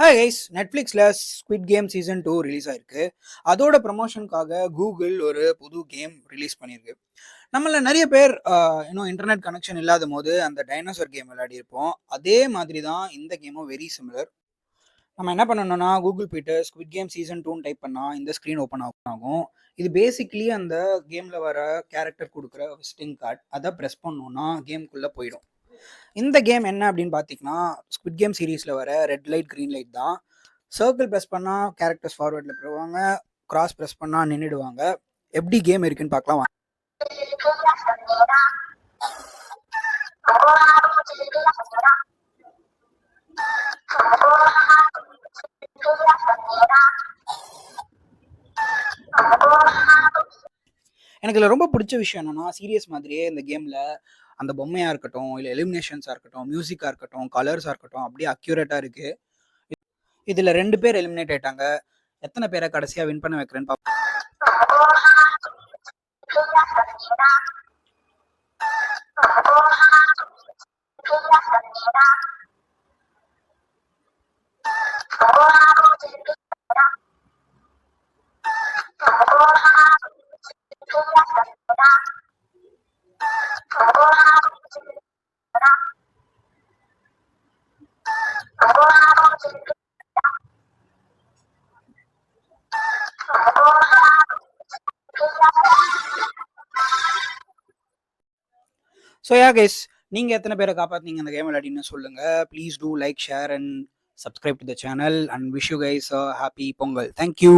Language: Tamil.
ஹாய் கைஸ், நெட்ஃப்ளிக்ஸில் ஸ்குவிட் கேம் சீசன் 2 ரிலீஸ் ஆயிருக்கு. அதோட ப்ரமோஷனுக்காக கூகுள் ஒரு புது கேம் ரிலீஸ் பண்ணியிருக்கு. நம்மள நிறைய பேர் இன்னும் இன்டர்நெட் கனெக்ஷன் இல்லாத போது அந்த டைனோசர் கேம் விளையாடி இருப்போம். அதே மாதிரி தான் இந்த கேமும் வெரி சிமிலர். நம்ம என்ன பண்ணணும்னா கூகுள் போயிட்டு ஸ்குவிட் கேம் சீசன் 2 டைப் பண்ணால் இந்த ஸ்க்ரீன் ஓப்பன் ஆகும். இது பேசிக்லி அந்த கேமில் வர கேரக்டர் கொடுக்குற விசிட்டிங் கார்டு. அதை ப்ரெஸ் பண்ணோன்னா கேமுக்குள்ளே போயிடும். இந்த கேம் என்ன அப்படின்னு பார்த்தீங்கன்னா, ஸ்குவிட் கேம் சீரீஸில் வர ரெட் லைட் க்ரீன் லைட் தான். சர்க்கிள் ப்ரெஸ் பண்ணால் கேரக்டர்ஸ் ஃபார்வர்டில் போவாங்க, கிராஸ் ப்ரெஸ் பண்ணால் நின்றுடுவாங்க. எப்படி கேம் இருக்குன்னு பார்க்கலாம் வாங்க. எனக்கு இதில் ரொம்ப பிடிச்ச விஷயம் என்னன்னா, சீரியஸ் மாதிரியே இந்த கேமில் அந்த பொம்மையாக இருக்கட்டும், இல்லை எலிமினேஷன்ஸாக இருக்கட்டும், மியூசிக்காக இருக்கட்டும், கலர்ஸாக இருக்கட்டும், அப்படியே அக்யூரேட்டாக இருக்குது. இதில் 2 பேர் எலிமினேட் ஆயிட்டாங்க. எத்தனை பேரை கடைசியாக வின் பண்ண வைக்கிறேன்னு பார்ப்போம். ஸோ கைஸ், நீங்கள் எத்தனை பேரை காப்பாற்றினீங்க அந்த கேம் விளையாடின்னு சொல்லுங்கள். Please do like, share and subscribe to the channel and wish you guys a happy Pongal. Thank you.